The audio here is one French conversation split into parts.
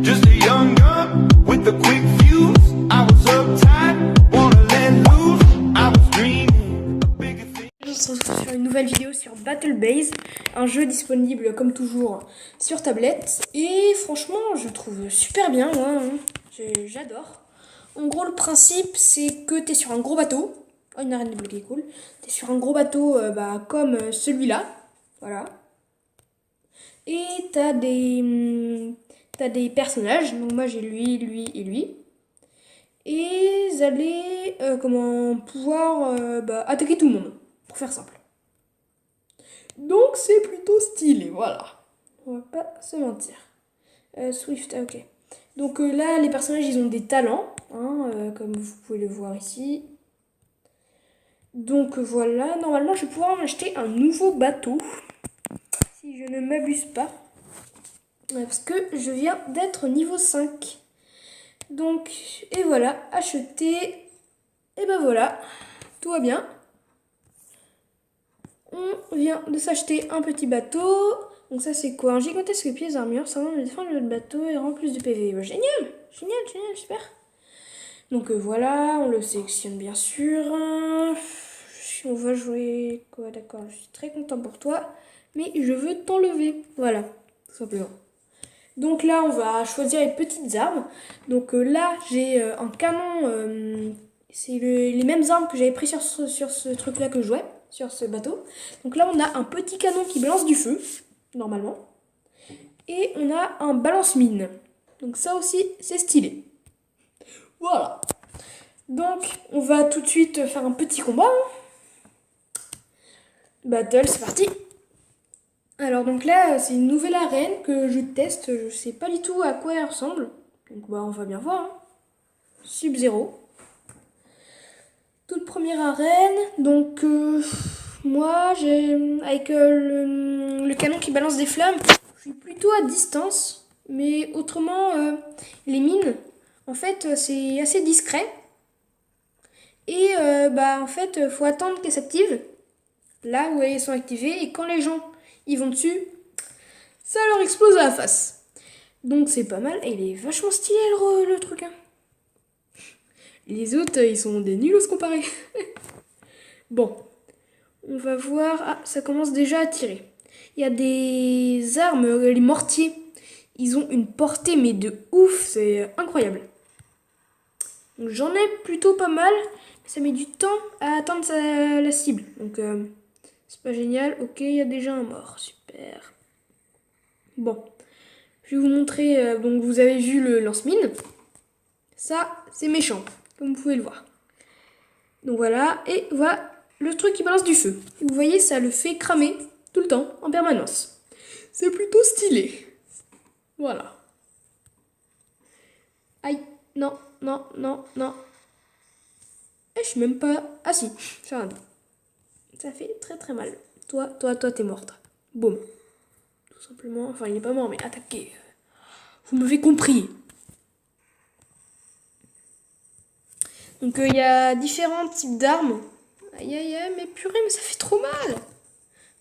just a young gun with a quick fuse. I was uptight, wanna let loose. I was dreaming of bigger things. On se retrouve sur une nouvelle vidéo sur Battle Base, un jeu disponible comme toujours sur tablette. Et franchement, je le trouve super bien, moi, hein. J'adore. En gros, le principe, c'est que tu es sur un gros bateau. Oh, une arène débloquée, cool. Tu es sur un gros bateau comme celui-là. Voilà. Et t'as des personnages. Donc moi, j'ai lui, lui et lui. Et vous allez pouvoir attaquer tout le monde, pour faire simple. Donc c'est plutôt stylé, voilà. On va pas se mentir. Swift, ok. Donc là, les personnages, ils ont des talents, hein, comme vous pouvez le voir ici. Donc voilà, normalement, je vais pouvoir m'acheter un nouveau bateau, si je ne m'abuse pas. Parce que je viens d'être niveau 5. Donc, et voilà, acheter. Et ben voilà, tout va bien. On vient de s'acheter un petit bateau. Donc ça c'est quoi? Un gigantesque pièce d'armure, ça va défendre notre bateau et rend plus de PV. Génial, génial, génial, super. Donc voilà, on le sélectionne bien sûr. On va jouer quoi? D'accord, je suis très content pour toi, mais je veux t'enlever. Voilà, tout simplement. Donc là, on va choisir les petites armes. Donc là, j'ai un canon. C'est les mêmes armes que j'avais pris sur ce truc-là que je jouais, sur ce bateau. Donc là, on a un petit canon qui balance du feu, normalement. Et on a un balance-mine. Donc ça aussi, c'est stylé. Voilà. Donc, on va tout de suite faire un petit combat. Battle, c'est parti. Alors donc là, c'est une nouvelle arène que je teste. Je sais pas du tout à quoi elle ressemble. Donc on va bien voir. Hein. Sub-Zero. Toute première arène. Donc moi, avec le canon qui balance des flammes, je suis plutôt à distance. Mais autrement, les mines, en fait, c'est assez discret. Et en fait, faut attendre qu'elles s'activent. Là où elles sont activées. Et quand les gens ils vont dessus, ça leur explose à la face. Donc c'est pas mal. Et il est vachement stylé le truc. Hein. Les autres, ils sont des nuls se comparer. Bon, on va voir. Ah, ça commence déjà à tirer. Il y a des armes, les mortiers. Ils ont une portée, mais de ouf. C'est incroyable. Donc j'en ai plutôt pas mal. Mais ça met du temps à atteindre la cible. Donc c'est pas génial. Ok, il y a déjà un mort. Super. Bon, je vais vous montrer. Donc vous avez vu le lance-mine. Ça, c'est méchant, comme vous pouvez le voir. Donc voilà, et voilà le truc qui balance du feu. Et vous voyez, ça le fait cramer tout le temps, en permanence. C'est plutôt stylé. Voilà. Aïe, non, non, non, non. Et je suis même pas... Ah si, ça va. Ça fait très très mal. Toi, t'es morte. Boum. Tout simplement. Enfin, il n'est pas mort, mais attaqué. Vous m'avez compris. Donc, il y a différents types d'armes. Aïe, aïe, aïe, mais purée, mais ça fait trop mal.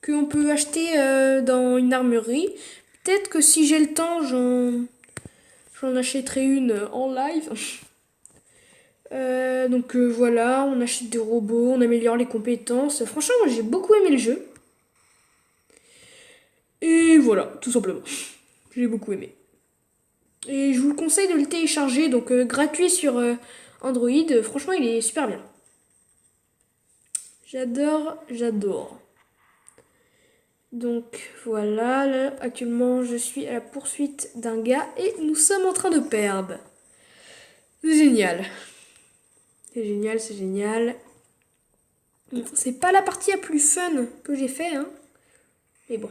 Qu'on peut acheter dans une armurerie. Peut-être que si j'ai le temps, j'en achèterai une en live. Donc voilà, on achète des robots, on améliore les compétences. Franchement, moi, j'ai beaucoup aimé le jeu. Et voilà, tout simplement. J'ai beaucoup aimé. Et je vous le conseille de le télécharger, donc gratuit sur Android. Franchement, il est super bien. J'adore, j'adore. Donc voilà, là, actuellement, je suis à la poursuite d'un gars et nous sommes en train de perdre. C'est génial. C'est génial, c'est génial. C'est pas la partie la plus fun que j'ai fait, hein. Mais bon.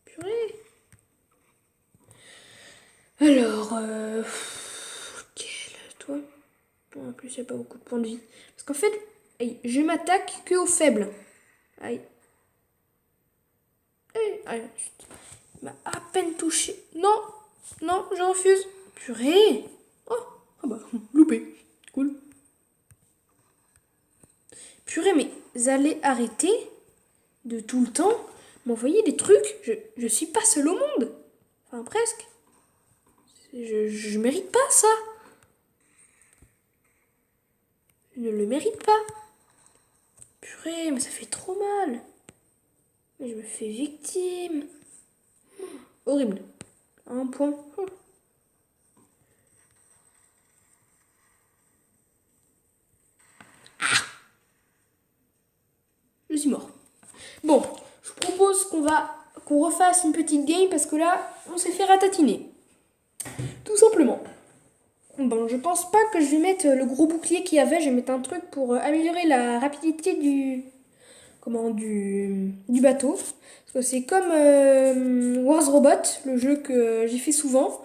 Purée. Alors, toi. Bon, en plus, il n'y a pas beaucoup de points de vie. Parce qu'en fait, aïe, je m'attaque que aux faibles. Aïe. Aïe, il m'a à peine touché. Non, non, je refuse. Purée. Oh, ah bah, loupé. Cool. Purée, mais vous allez arrêter de tout le temps m'envoyer des trucs. Je suis pas seule au monde. Enfin, presque. Je mérite pas ça. Je ne le mérite pas. Purée, mais ça fait trop mal. Je me fais victime. Horrible. Un point. Je suis mort. Bon, je propose qu'on refasse une petite game parce que là, on s'est fait ratatiner. Tout simplement. Bon, je pense pas que je vais mettre le gros bouclier qu'il y avait. Je vais mettre un truc pour améliorer la rapidité du bateau. Parce que c'est comme Wars Robot, le jeu que j'ai fait souvent.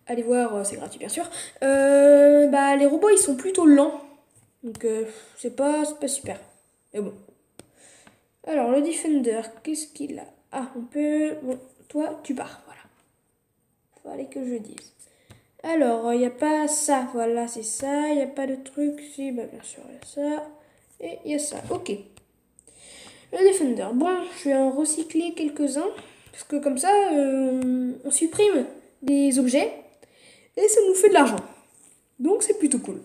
Allez voir, c'est gratuit bien sûr. Les robots ils sont plutôt lents. Donc c'est pas super. Mais bon. Alors le Defender, qu'est-ce qu'il a? Ah, on peut... Bon, toi tu pars, voilà. Fallait que je dise. Alors, il n'y a pas ça, voilà, c'est ça. Il n'y a pas de truc, si, bah bien sûr, il y a ça. Et il y a ça, ok. Le Defender, bon, je vais en recycler quelques-uns. Parce que comme ça, on supprime des objets. Et ça nous fait de l'argent. Donc c'est plutôt cool.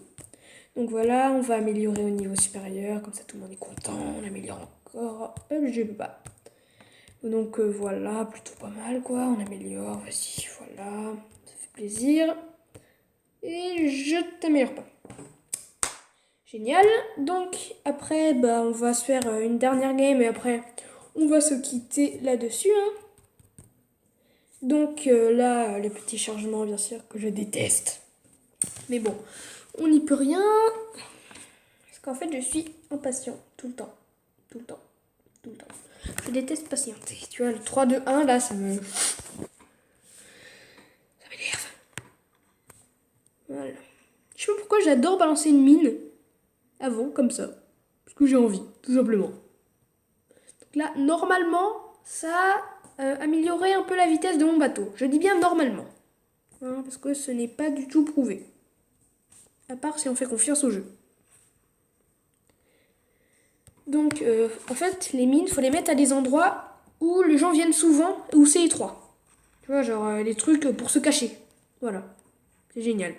Donc voilà, on va améliorer au niveau supérieur. Comme ça, tout le monde est content. On améliore encore. Je peux pas. Donc voilà, plutôt pas mal, quoi. On améliore, vas-y, voilà. Ça fait plaisir. Et je t'améliore pas. Génial. Donc après, on va se faire une dernière game et après, on va se quitter là-dessus. Hein. Donc là, les petits changements, bien sûr, que je déteste. Mais bon, on n'y peut rien. Parce qu'en fait, je suis impatient tout le temps. Tout le temps. Tout le temps. Je déteste patienter. Tu vois, le 3, 2, 1, là, ça m'énerve. Voilà. Je sais pas pourquoi j'adore balancer une mine avant, comme ça. Parce que j'ai envie, tout simplement. Donc là, normalement, ça a amélioré un peu la vitesse de mon bateau. Je dis bien normalement. Hein, parce que ce n'est pas du tout prouvé. À part si on fait confiance au jeu. Donc, en fait, les mines, il faut les mettre à des endroits où les gens viennent souvent, où c'est étroit. Tu vois, genre les trucs pour se cacher. Voilà. C'est génial.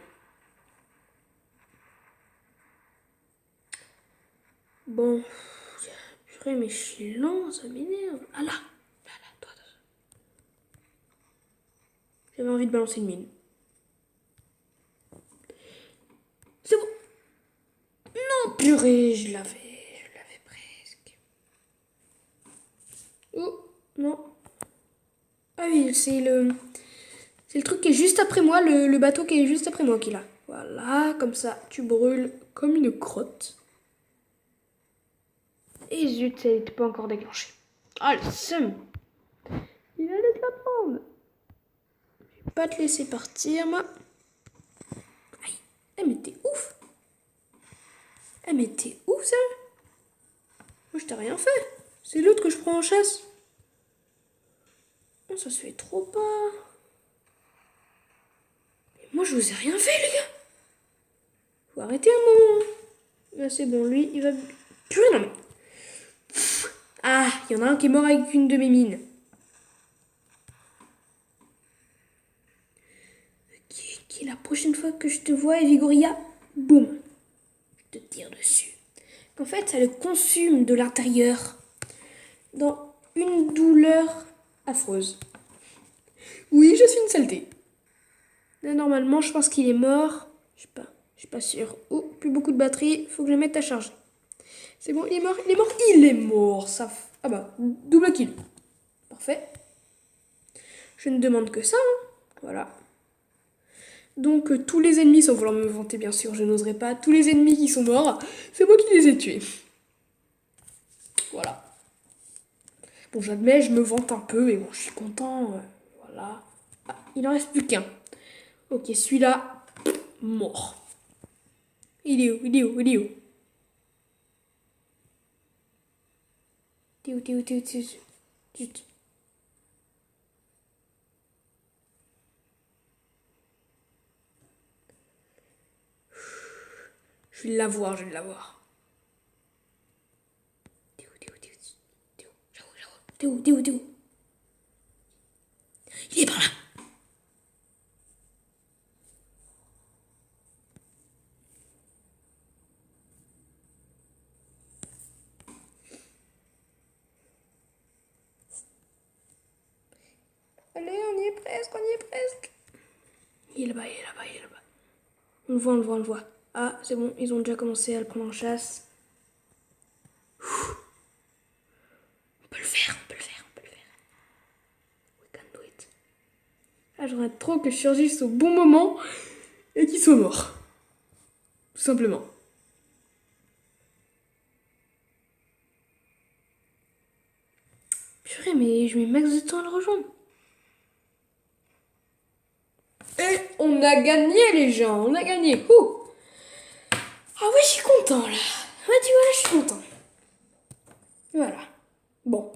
Bon. Purée, mais je suis lent, ça m'énerve. Ah là. Toi. J'avais envie de balancer une mine. C'est bon. Non, purée, je l'avais presque. Oh, non. Ah oui, c'est le truc qui est juste après moi, le bateau qui est juste après moi qui est là. Voilà, comme ça, tu brûles comme une crotte. Et zut, ça n'était pas encore déclenché. Ah, le seum. Il allait te la prendre. Je vais pas te laisser partir, moi. Aïe. Eh, mais t'es ouf. Eh, mais t'es ouf, ça. Moi, je t'ai rien fait. C'est l'autre que je prends en chasse. Oh, ça se fait trop pas. Mais moi, je vous ai rien fait, les gars. Faut arrêter un moment. Là, c'est bon, lui, il va... Purée, non, mais... Ah, il y en a un qui est mort avec une de mes mines. Qui la prochaine fois que je te vois, Evigoria, boum, je te tire dessus. En fait, ça le consume de l'intérieur dans une douleur affreuse. Oui, je suis une saleté. Là, normalement, je pense qu'il est mort. Je suis pas sûre. Oh, plus beaucoup de batterie, faut que je le mette à charger. C'est bon, il est mort, ça... Ah bah, double kill. Parfait. Je ne demande que ça, hein. Voilà. Donc tous les ennemis, sans vouloir me vanter bien sûr, je n'oserais pas, tous les ennemis qui sont morts, c'est moi qui les ai tués. Voilà. Bon, j'admets, je me vante un peu, mais bon, je suis content. Voilà. Ah, il en reste plus qu'un. Ok, celui-là, mort. Il est où? T'es où? Je vais l'avoir. T'es où? Il est par là. Allez, on y est presque, on y est presque. Il est là-bas, il est là-bas, il est là-bas. On le voit, on le voit, on le voit. Ah, c'est bon, ils ont déjà commencé à le prendre en chasse. On peut le faire, on peut le faire, on peut le faire. We can do it. Ah, j'aimerais trop que je surgisse au bon moment et qu'il soit mort. Tout simplement. Purée, mais je mets max de temps à le rejoindre. Et on a gagné, les gens, on a gagné. Ouh. Ah ouais, je suis content, là. Ouais, tu vois, là, je suis content. Voilà. Bon.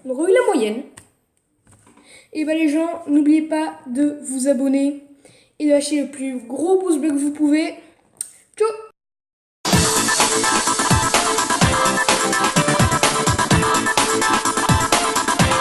On aura eu la moyenne. Et bah les gens, n'oubliez pas de vous abonner et de lâcher le plus gros pouce bleu que vous pouvez.